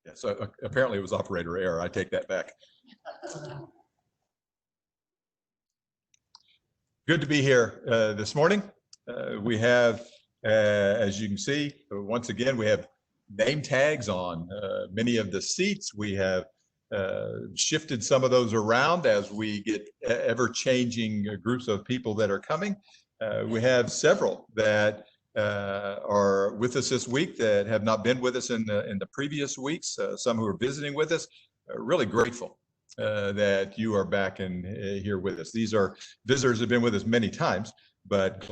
Yeah, so apparently it was operator error. I take that back. Good to be here this morning. We have, as you can see, once again, we have name tags on many of the seats. We have shifted some of those around as we get ever-changing groups of people that are coming. We have several that are with us this week that have not been with us in the previous weeks. Some who are visiting with us. Really grateful that you are back and here with us. These are visitors who have been with us many times, but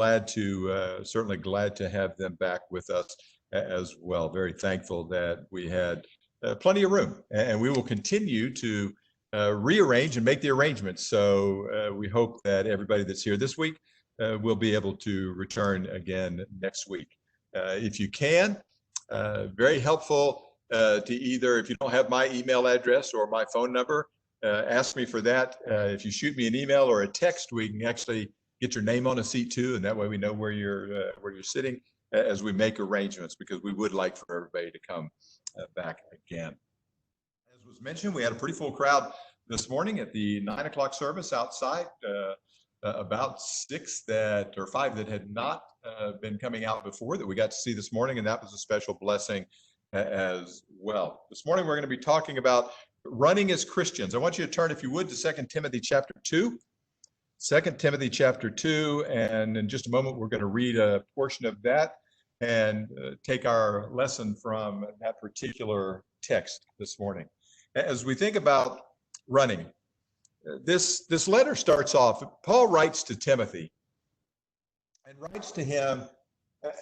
certainly glad to have them back with us as well. Very thankful that we had plenty of room, and we will continue to rearrange and make the arrangements. So we hope that everybody that's here this week will be able to return again next week. If you can, very helpful to either, if you don't have my email address or my phone number, ask me for that. If you shoot me an email or a text, we can actually get your name on a seat too, and that way we know where you're sitting as we make arrangements, because we would like for everybody to come back again. As was mentioned, we had a pretty full crowd this morning at the 9 o'clock service outside. About 5 that had not been coming out before that we got to see this morning, and that was a special blessing as well. This morning we're going to be talking about running as Christians. I want you to turn, if you would, to 2 Timothy chapter 2. 2 Timothy chapter 2, and in just a moment we're going to read a portion of that and take our lesson from that particular text this morning. As we think about running, this letter starts off, Paul writes to Timothy and writes to him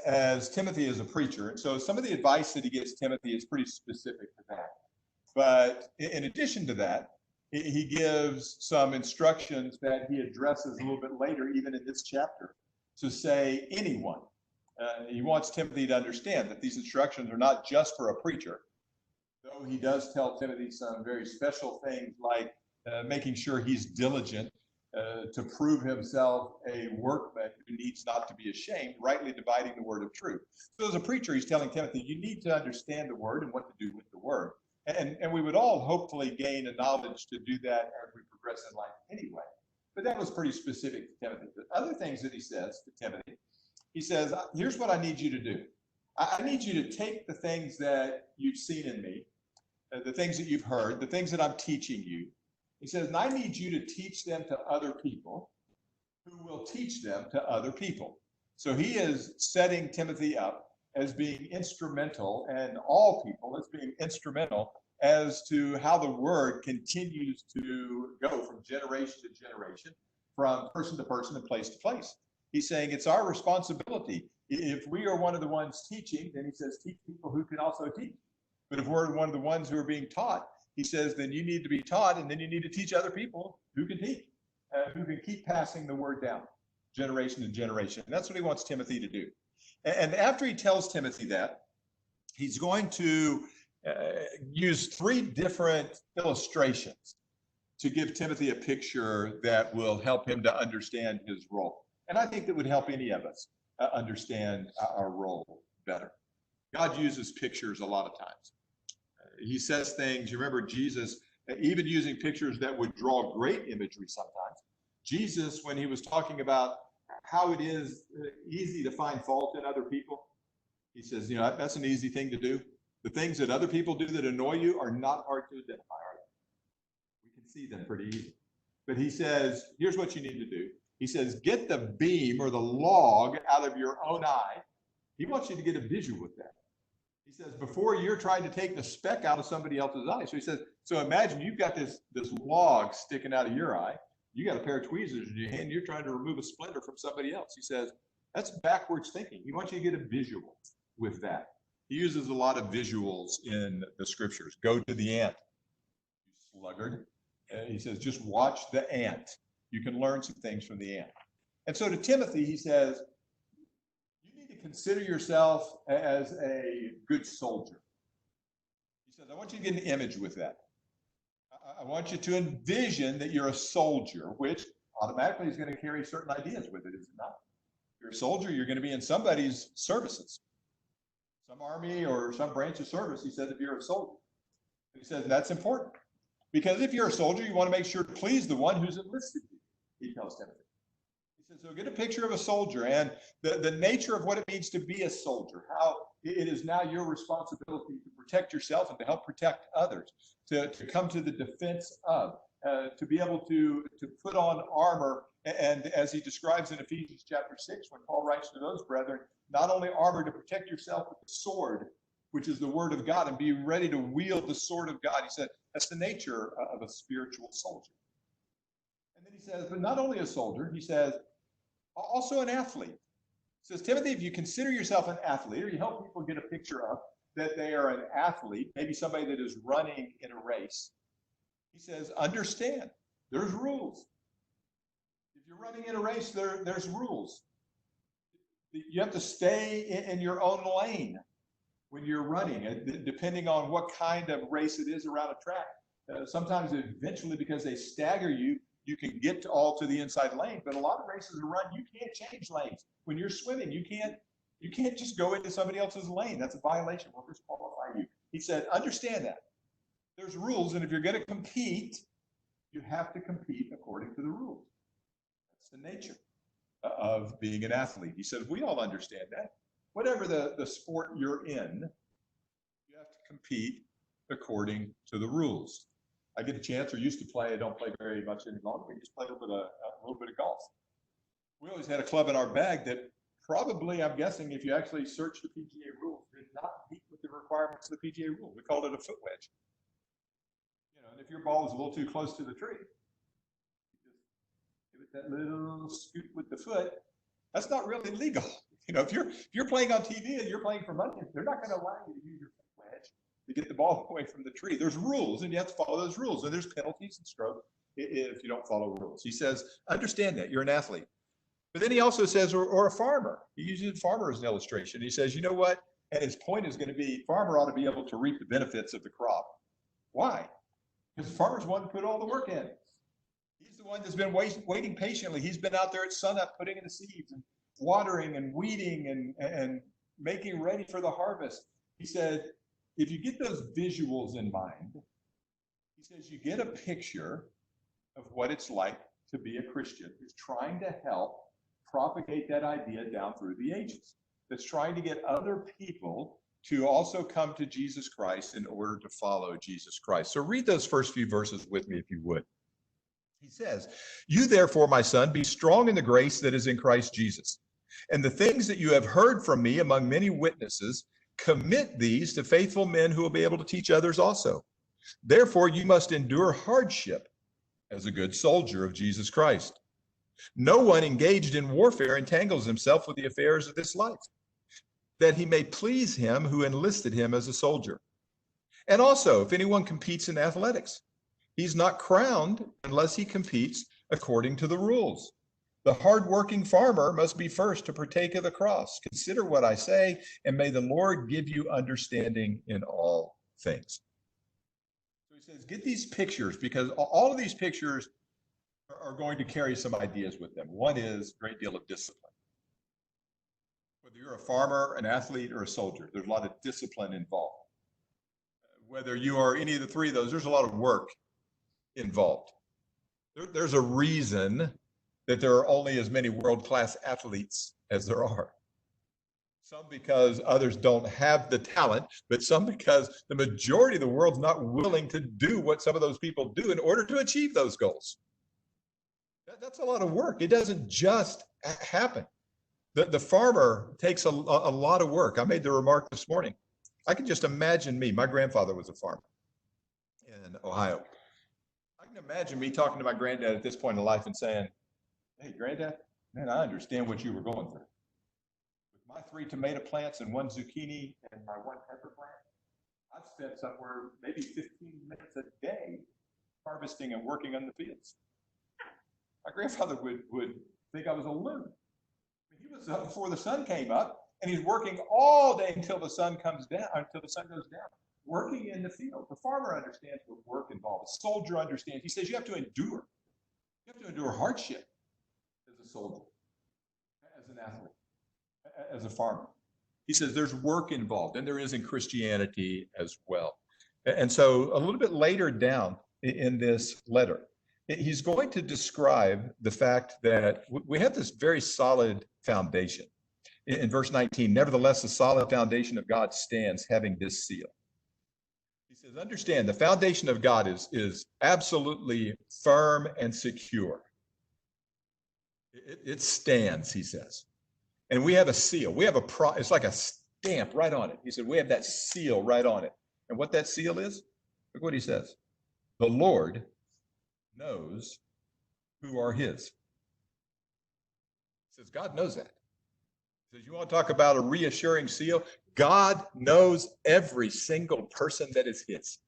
as Timothy is a preacher. And so some of the advice that he gives Timothy is pretty specific to that. But in addition to that, he gives some instructions that he addresses a little bit later, even in this chapter, to say anyone. He wants Timothy to understand that these instructions are not just for a preacher, though he does tell Timothy some very special things like making sure he's diligent to prove himself a workman who needs not to be ashamed, rightly dividing the word of truth. So as a preacher, he's telling Timothy, you need to understand the word and what to do with the word. And we would all hopefully gain a knowledge to do that as we progress in life anyway. But that was pretty specific to Timothy. The other things that he says to Timothy, he says, here's what I need you to do. I need you to take the things that you've seen in me, the things that you've heard, the things that I'm teaching you. He says, and I need you to teach them to other people who will teach them to other people. So he is setting Timothy up as being instrumental, and all people as being instrumental as to how the word continues to go from generation to generation, from person to person and place to place. He's saying it's our responsibility. If we are one of the ones teaching, then he says, teach people who can also teach. But if we're one of the ones who are being taught, he says, then you need to be taught, and then you need to teach other people who can teach, who can keep passing the word down, generation to generation. And that's what he wants Timothy to do. And after he tells Timothy that, he's going to use 3 different illustrations to give Timothy a picture that will help him to understand his role. And I think that would help any of us understand our role better. God uses pictures a lot of times. He says things, you remember Jesus, even using pictures that would draw great imagery sometimes. Jesus, when he was talking about how it is easy to find fault in other people, he says, that's an easy thing to do. The things that other people do that annoy you are not hard to identify, are they? We can see them pretty easy. But he says, here's what you need to do. He says, get the beam or the log out of your own eye. He wants you to get a visual with that. He says, before you're trying to take the speck out of somebody else's eye. So he says, so imagine you've got this log sticking out of your eye. You got a pair of tweezers in your hand. You're trying to remove a splinter from somebody else. He says, that's backwards thinking. He wants you to get a visual with that. He uses a lot of visuals in the scriptures. Go to the ant, you sluggard. He says, just watch the ant. You can learn some things from the ant. And so to Timothy, he says, consider yourself as a good soldier. He says, I want you to get an image with that. I want you to envision that you're a soldier, which automatically is going to carry certain ideas with it, is it not? If you're a soldier, you're going to be in somebody's services. Some army or some branch of service, he says, if you're a soldier. He says that's important because if you're a soldier, you want to make sure to please the one who's enlisted you, he tells Timothy. He says, so get a picture of a soldier and the nature of what it means to be a soldier, how it is now your responsibility to protect yourself and to help protect others, to come to the defense of, to be able to put on armor. And as he describes in Ephesians chapter 6, when Paul writes to those brethren, not only armor to protect yourself with the sword, which is the word of God, and be ready to wield the sword of God. He said, that's the nature of a spiritual soldier. And then he says, but not only a soldier, he says, also an athlete. He says, Timothy, if you consider yourself an athlete, or you help people get a picture of that they are an athlete, maybe somebody that is running in a race, he says, understand, there's rules. If you're running in a race, there's rules. You have to stay in your own lane when you're running, depending on what kind of race it is around a track. Sometimes eventually, because they stagger you, you can get all to the inside lane, but a lot of races are run, you can't change lanes. When you're swimming, you can't just go into somebody else's lane. That's a violation. We'll disqualify you. He said, understand that. There's rules, and if you're going to compete, you have to compete according to the rules. That's the nature of being an athlete. He said, we all understand that. Whatever the sport you're in, you have to compete according to the rules. I get a chance, or used to play, I don't play very much any longer. We just play a little bit of golf. We always had a club in our bag that probably, I'm guessing, if you actually search the PGA rules, did not meet with the requirements of the PGA rule. We called it a foot wedge. And if your ball is a little too close to the tree, you just give it that little scoop with the foot. That's not really legal. If you're playing on TV and you're playing for money, they're not going to allow you to use your foot wedge to get the ball away from the tree. There's rules, and you have to follow those rules. And there's penalties and strokes if you don't follow rules. He says, understand that. You're an athlete. But then he also says, or a farmer. He uses farmer as an illustration. He says, you know what? And his point is going to be, farmer ought to be able to reap the benefits of the crop. Why? Because the farmer's one to put all the work in. He's the one that's been waiting patiently. He's been out there at sunup putting in the seeds and watering and weeding and making ready for the harvest. He said, if you get those visuals in mind, he says you get a picture of what it's like to be a Christian who's trying to help propagate that idea down through the ages, that's trying to get other people to also come to Jesus Christ in order to follow Jesus Christ. So read those first few verses with me, if you would. He says, you therefore, my son, be strong in the grace that is in Christ Jesus. And the things that you have heard from me among many witnesses, commit these to faithful men who will be able to teach others also. Therefore, you must endure hardship as a good soldier of Jesus Christ. No one engaged in warfare entangles himself with the affairs of this life, that he may please him who enlisted him as a soldier. And also, if anyone competes in athletics, he's not crowned unless he competes according to the rules. The hardworking farmer must be first to partake of the cross. Consider what I say, and may the Lord give you understanding in all things. So he says, get these pictures, because all of these pictures are going to carry some ideas with them. One is a great deal of discipline. Whether you're a farmer, an athlete, or a soldier, there's a lot of discipline involved. Whether you are any of the three of those, there's a lot of work involved. There's a reason that there are only as many world-class athletes as there are. Some because others don't have the talent, but some because the majority of the world's not willing to do what some of those people do in order to achieve those goals. That's a lot of work. It doesn't just happen. The farmer takes a lot of work. I made the remark this morning. I can just imagine me. My grandfather was a farmer in Ohio. I can imagine me talking to my granddad at this point in life and saying, hey, Granddad, man, I understand what you were going through. With my 3 tomato plants and 1 zucchini and my 1 pepper plant, I've spent somewhere maybe 15 minutes a day harvesting and working on the fields. My grandfather would think I was a loon. He was up before the sun came up, and he's working all day until the sun comes down, until the sun goes down, working in the field. The farmer understands what work involves. The soldier understands. He says you have to endure. You have to endure hardship as a soldier, as an athlete, as a farmer. He says there's work involved, and there is in Christianity as well. And so a little bit later down in this letter, he's going to describe the fact that we have this very solid foundation. In verse 19, nevertheless, the solid foundation of God stands, having this seal. He says, understand the foundation of God is absolutely firm and secure. It stands, he says. And we have a seal. We have it's like a stamp right on it. He said, we have that seal right on it. And what that seal is, look what he says. The Lord knows who are his. He says, God knows that. He says, you want to talk about a reassuring seal? God knows every single person that is his.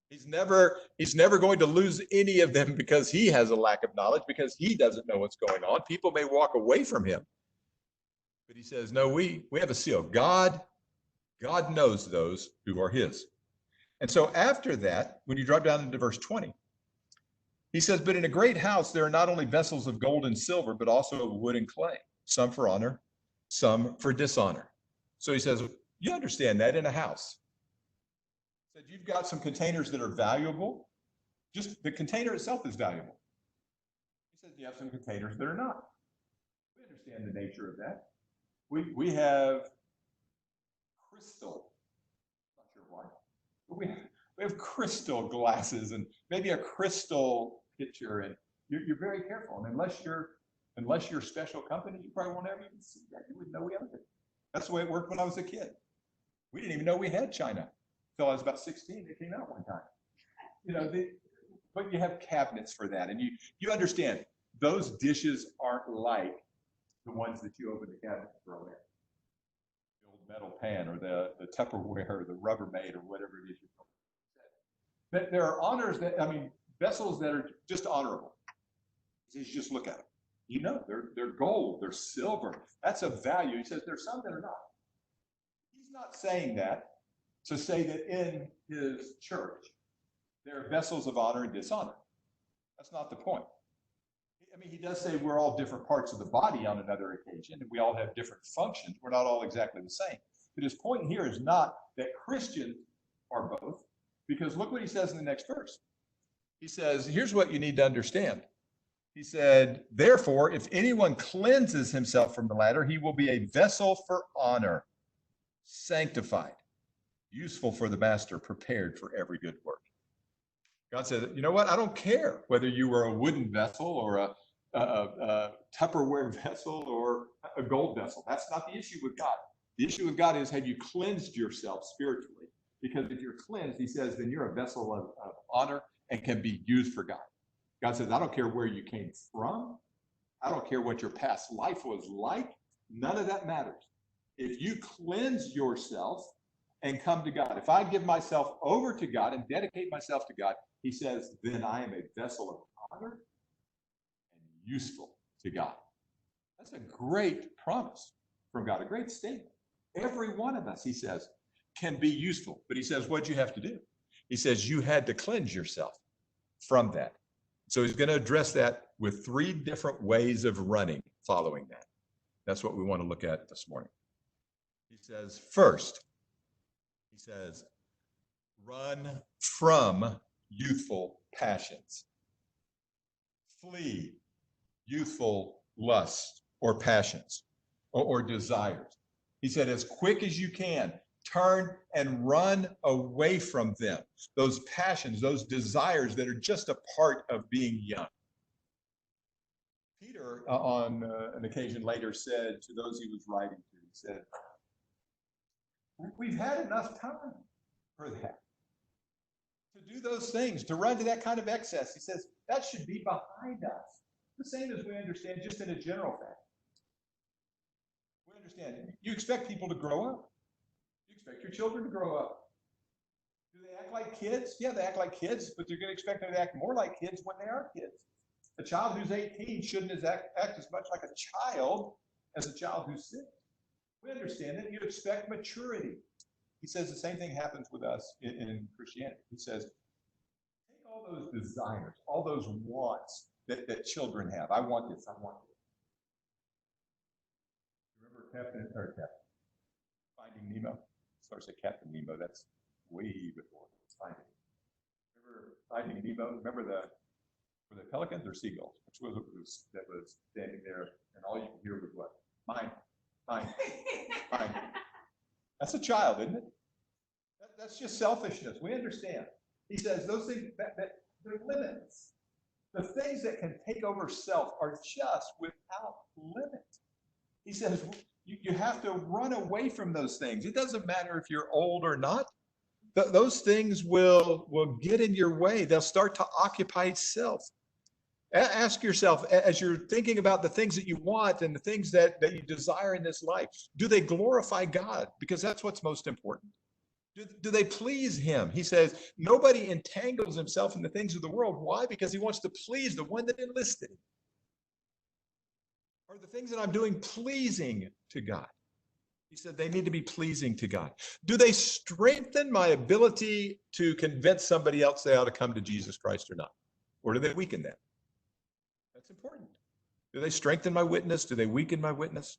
He's never going to lose any of them because he has a lack of knowledge, because he doesn't know what's going on. People may walk away from him. But he says, no, we have a seal. God knows those who are his. And so after that, when you drop down into verse 20, he says, but in a great house, there are not only vessels of gold and silver, but also of wood and clay, some for honor, some for dishonor. So he says, you understand that in a house. He said, you've got some containers that are valuable. Just the container itself is valuable. He says, you have some containers that are not. We understand the nature of that. We have crystal, not sure why, but we have crystal glasses and maybe a crystal pitcher, and you're very careful. And unless you're a special company, you probably won't ever even see that. You wouldn't know we owned it. That's the way it worked when I was a kid. We didn't even know we had china until I was about 16. It came out one time. But you have cabinets for that, and you understand those dishes aren't like the ones that you open the cabinet and throw in. The old metal pan or the Tupperware or the Rubbermaid or whatever it is you call it. There are honors vessels that are just honorable. He says, just look at them. They're gold, they're silver. That's of value. He says there's some that are not. He's not saying that to say that in his church there are vessels of honor and dishonor. That's not the point. He does say we're all different parts of the body on another occasion, and we all have different functions. We're not all exactly the same. But his point here is not that Christians are both, because look what he says in the next verse. He says, here's what you need to understand. He said, therefore, if anyone cleanses himself from the latter, he will be a vessel for honor, sanctified, useful for the master, prepared for every good work. God said, you know what? I don't care whether you were a wooden vessel or a Tupperware vessel or a gold vessel. That's not the issue with God. The issue with God is, have you cleansed yourself spiritually? Because if you're cleansed, he says, then you're a vessel of honor and can be used for God. God says, I don't care where you came from. I don't care what your past life was like. None of that matters. If you cleanse yourself and come to God, if I give myself over to God and dedicate myself to God, he says, then I am a vessel of honor and useful to God. That's a great promise from God, a great statement. Every one of us, he says, can be useful. But he says, what'd you have to do? He says, you had to cleanse yourself from that. So he's going to address that with 3 different ways of running following that. That's what we want to look at this morning. He says, first, he says, run from youthful passions. Flee youthful lusts or passions or desires. He said, as quick as you can, turn and run away from them. Those passions, those desires that are just a part of being young. Peter, on an occasion later, said to those he was writing to, he said, we've had enough time for that. To do those things, to run to that kind of excess. He says, that should be behind us. The same as we understand just in a general fact. We understand, you expect people to grow up. You expect your children to grow up. Do they act like kids? Yeah, they act like kids, but you're going to expect them to act more like kids when they are kids. A child who's 18 shouldn't act as much like a child as a child who's 6. We understand that. You expect maturity. He says the same thing happens with us in Christianity. He says, take all those desires, all those wants that children have. I want this, I want this. Remember Finding Nemo? Starts at Captain Nemo. That's way before. Finding. Remember Finding Nemo? Remember were the pelicans or seagulls? Which was that was standing there, and all you could hear was what? Mine, mine, mine. That's a child, isn't it? That's just selfishness. We understand. He says those things that they're limits. The things that can take over self are just without limit. He says you have to run away from those things. It doesn't matter if you're old or not. Those things will get in your way. They'll start to occupy self. Ask yourself, as you're thinking about the things that you want and the things that you desire in this life, do they glorify God? Because that's what's most important. Do they please him? He says, nobody entangles himself in the things of the world. Why? Because he wants to please the one that enlisted him. Are the things that I'm doing pleasing to God? He said they need to be pleasing to God. Do they strengthen my ability to convince somebody else they ought to come to Jesus Christ or not? Or do they weaken that? That's important. Do they strengthen my witness? Do they weaken my witness?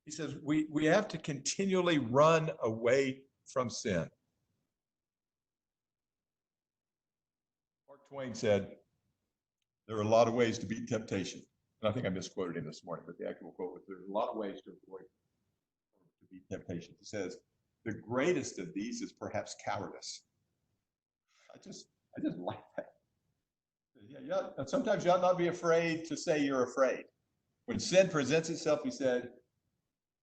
He says we have to continually run away from sin. Mark Twain said, there are a lot of ways to beat temptation. And I think I misquoted him this morning, but the actual quote was, there's a lot of ways to beat temptation. He says, the greatest of these is perhaps cowardice. I just like that. Yeah, sometimes you ought not be afraid to say you're afraid. When sin presents itself, he said,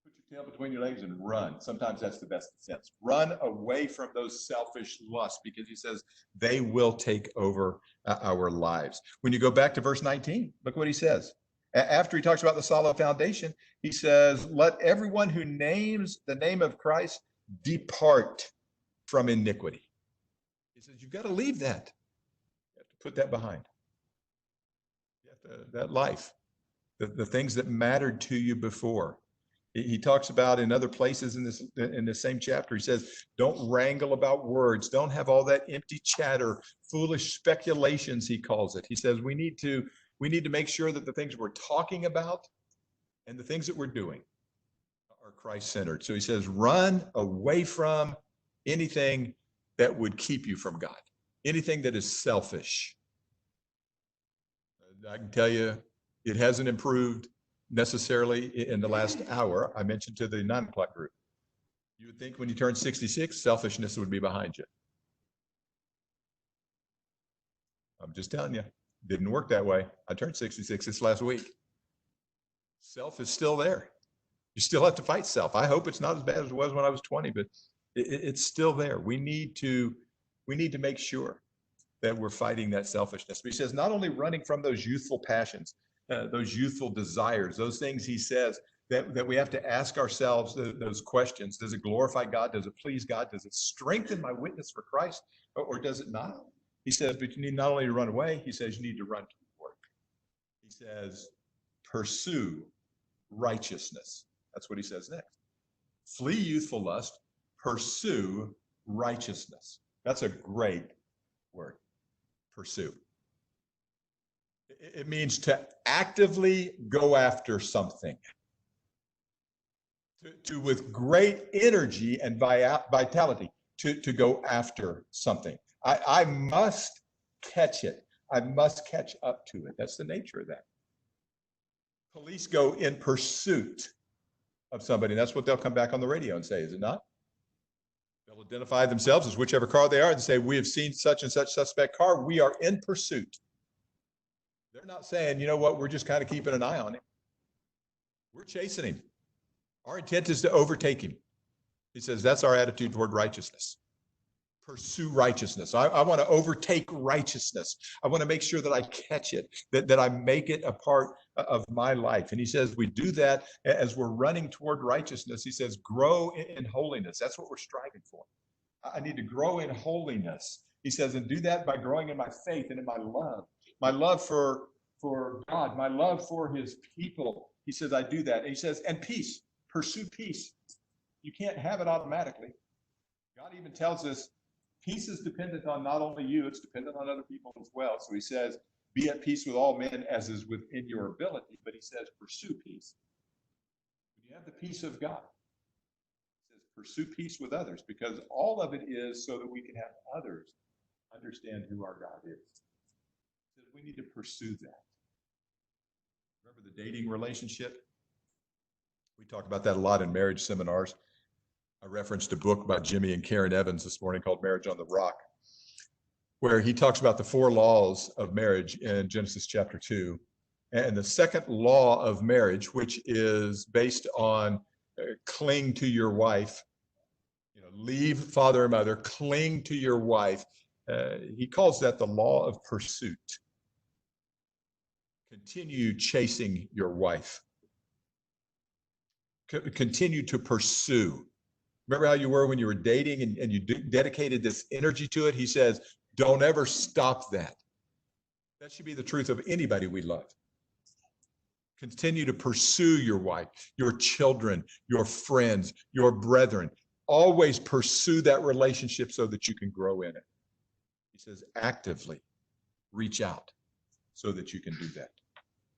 put your tail between your legs and run. Sometimes that's the best defense. Run away from those selfish lusts, because he says they will take over our lives. When you go back to verse 19, look what he says. After he talks about the solid foundation, he says, let everyone who names the name of Christ depart from iniquity. He says, you've got to leave that. You have to put that behind. That life, the things that mattered to you before. He talks about in other places in this same chapter, he says, don't wrangle about words. Don't have all that empty chatter, foolish speculations, he calls it. He says we need to make sure that the things we're talking about and the things that we're doing are Christ-centered. So he says, run away from anything that would keep you from God, anything that is selfish. I can tell you, it hasn't improved necessarily in the last hour. I mentioned to the 9 o'clock group. You would think when you turn 66, selfishness would be behind you. I'm just telling you, didn't work that way. I turned 66 this last week. Self is still there. You still have to fight self. I hope it's not as bad as it was when I was 20, but it's still there. We need to make sure that we're fighting that selfishness. But he says, not only running from those youthful passions, those youthful desires, those things he says that we have to ask ourselves those questions. Does it glorify God? Does it please God? Does it strengthen my witness for Christ, or does it not? He says, but you need not only to run away, he says you need to run toward. He says, pursue righteousness. That's what he says next. Flee youthful lust, pursue righteousness. That's a great word. Pursue. It means to actively go after something, to with great energy and vitality, to go after something. I must catch it. I must catch up to it. That's the nature of that. Police go in pursuit of somebody. And that's what they'll come back on the radio and say, is it not? They'll identify themselves as whichever car they are and say, we have seen such and such suspect car. We are in pursuit. They're not saying, you know what, we're just kind of keeping an eye on him. We're chasing him. Our intent is to overtake him. He says that's our attitude toward righteousness. Pursue righteousness. I want to overtake righteousness. I want to make sure that I catch it, that I make it a part of my life. And he says we do that as we're running toward righteousness. He says grow in holiness. That's what we're striving for. I need to grow in holiness. He says, and do that by growing in my faith and in my love for God, my love for his people. He says, I do that. And he says, and peace, pursue peace. You can't have it automatically. God even tells us peace is dependent on not only you, it's dependent on other people as well. So he says, be at peace with all men as is within your ability. But he says, pursue peace. When you have the peace of God, he says, pursue peace with others, because all of it is so that we can have others understand who our God is. He says we need to pursue that. Remember the dating relationship? We talk about that a lot in marriage seminars. I referenced a book by Jimmy and Karen Evans this morning called Marriage on the Rock, where he talks about the 4 laws of marriage in Genesis chapter 2. And the second law of marriage, which is based on cling to your wife, leave father and mother, cling to your wife. He calls that the law of pursuit. Continue chasing your wife. Continue to pursue. Remember how you were when you were dating and you dedicated this energy to it? He says, don't ever stop that. That should be the truth of anybody we love. Continue to pursue your wife, your children, your friends, your brethren. Always pursue that relationship so that you can grow in it. He says, actively reach out so that you can do that.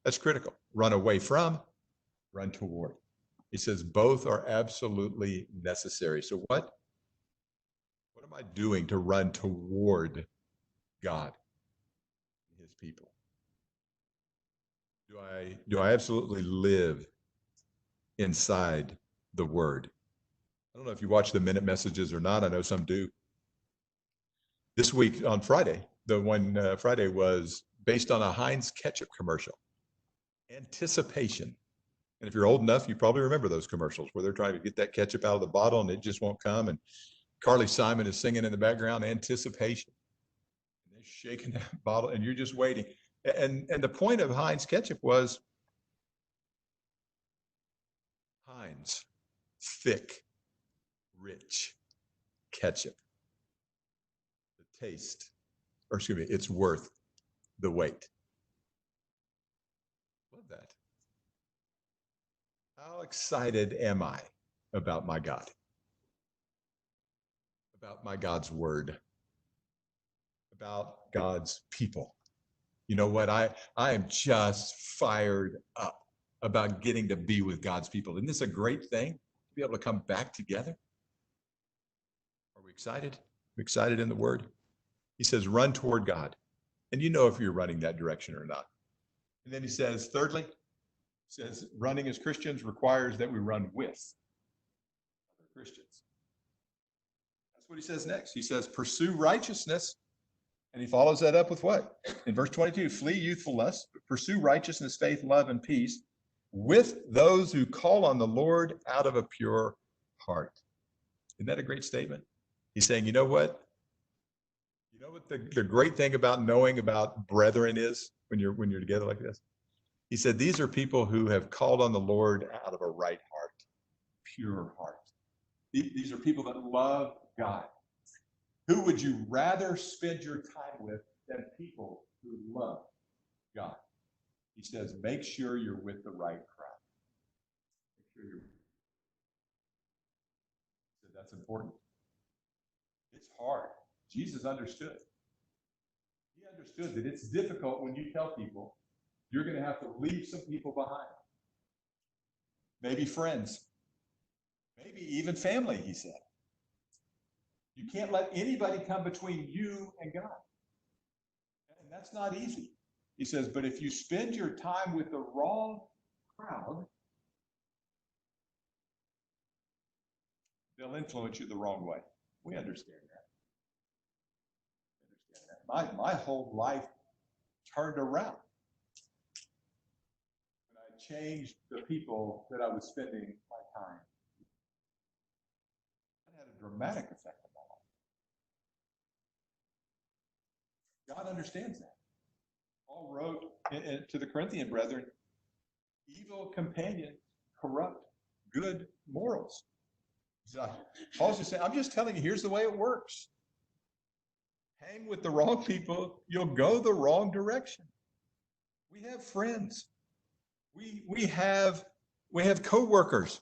That's critical. Run away from, run toward. He says both are absolutely necessary. So what am I doing to run toward God and his people? Do I absolutely live inside the Word? I don't know if you watch the minute messages or not. I know some do. This week on Friday, the one Friday was based on a Heinz ketchup commercial. Anticipation. And if you're old enough, you probably remember those commercials where they're trying to get that ketchup out of the bottle and it just won't come. And Carly Simon is singing in the background, Anticipation. And they're shaking that bottle and you're just waiting. And the point of Heinz ketchup was Heinz, thick, rich ketchup. The taste, or excuse me, it's worth the wait. Love that. How excited am I about my God? About my God's word? About God's people? You know what? I am just fired up about getting to be with God's people. Isn't this a great thing to be able to come back together? Are we excited? We're excited in the word. He says, run toward God. And you know if you're running that direction or not. And then he says, thirdly, says running as Christians requires that we run with other Christians. That's what he says next. He says, pursue righteousness. And he follows that up with what? In verse 22, flee youthful lust, pursue righteousness, faith, love, and peace with those who call on the Lord out of a pure heart. Isn't that a great statement? He's saying, you know what? You know what the great thing about knowing about brethren is when you're together like this? He said, these are people who have called on the Lord out of a right heart, pure heart. These are people that love God. Who would you rather spend your time with than people who love God? He says, make sure you're with the right crowd. Make sure you're. So that's important. It's hard. Jesus understood. He understood that it's difficult when you tell people you're going to have to leave some people behind. Maybe friends. Maybe even family, he said. You can't let anybody come between you and God. And that's not easy. He says, but if you spend your time with the wrong crowd, they'll influence you the wrong way. We understand that. My whole life turned around when I changed the people that I was spending my time. That had a dramatic effect on my life. God understands that. Paul wrote to the Corinthian brethren, evil companions corrupt good morals. Paul's just saying, I'm just telling you, here's the way it works. Hang with the wrong people, you'll go the wrong direction. We have friends. We have co-workers.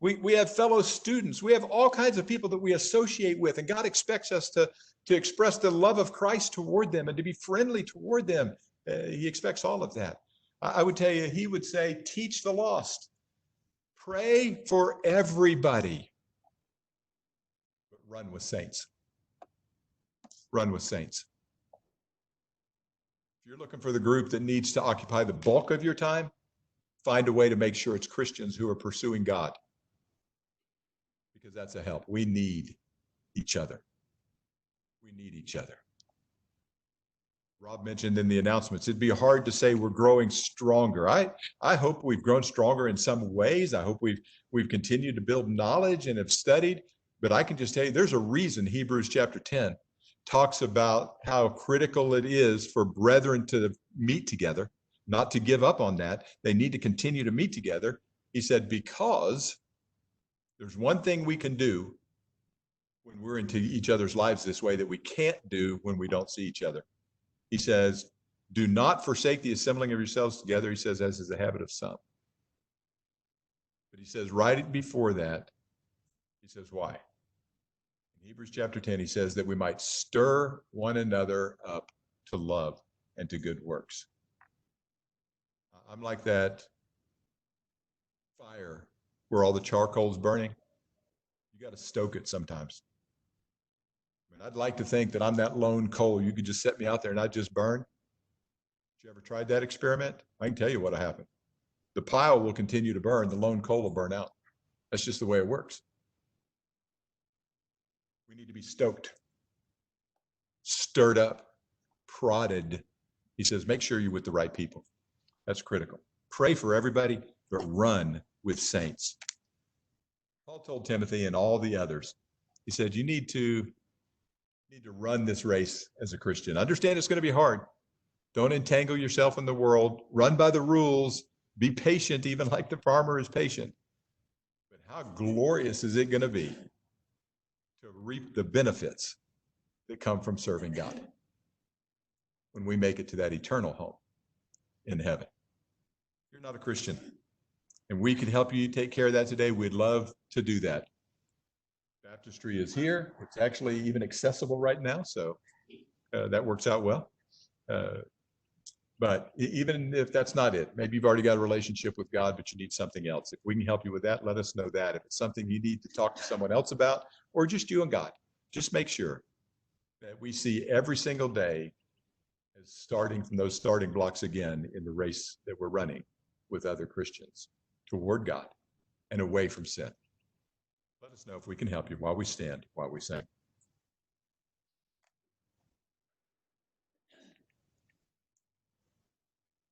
We have fellow students. We have all kinds of people that we associate with, and God expects us to express the love of Christ toward them and to be friendly toward them. He expects all of that. I would tell you, he would say, teach the lost. Pray for everybody. But run with saints. Run with saints. you're looking for the group that needs to occupy the bulk of your time, find a way to make sure it's Christians who are pursuing God, because that's a help. We need each other. We need each other. Rob mentioned in the announcements, it'd be hard to say we're growing stronger. I hope we've grown stronger in some ways. I hope we've continued to build knowledge and have studied, but I can just tell you there's a reason Hebrews chapter 10 talks about how critical it is for brethren to meet together, not to give up on that. They need to continue to meet together. He said, because there's one thing we can do when we're into each other's lives this way that we can't do when we don't see each other. He says, do not forsake the assembling of yourselves together, he says, as is the habit of some. But he says right before that, he says, why? In Hebrews chapter 10, he says that we might stir one another up to love and to good works. I'm like that fire where all the charcoal's burning. You got to stoke it sometimes. I'd like to think that I'm that lone coal. You could just set me out there and I'd just burn. You ever tried that experiment? I can tell you what'll happen. The pile will continue to burn. The lone coal will burn out. That's just the way it works. We need to be stoked, stirred up, prodded. He says, make sure you're with the right people. That's critical. Pray for everybody, but run with saints. Paul told Timothy and all the others, he said, you need to run this race as a Christian. Understand it's going to be hard. Don't entangle yourself in the world. Run by the rules. Be patient, even like the farmer is patient. But how glorious is it going to be to reap the benefits that come from serving God when we make it to that eternal home in heaven? If you're not a Christian, and we can help you take care of that today, we'd love to do that. Baptistry is here. It's actually even accessible right now, so that works out well. But even if that's not it, maybe you've already got a relationship with God, but you need something else. If we can help you with that, let us know that. If it's something you need to talk to someone else about, or just you and God, just make sure that we see every single day as starting from those starting blocks again in the race that we're running with other Christians toward God and away from sin. Let us know if we can help you while we stand, while we sing.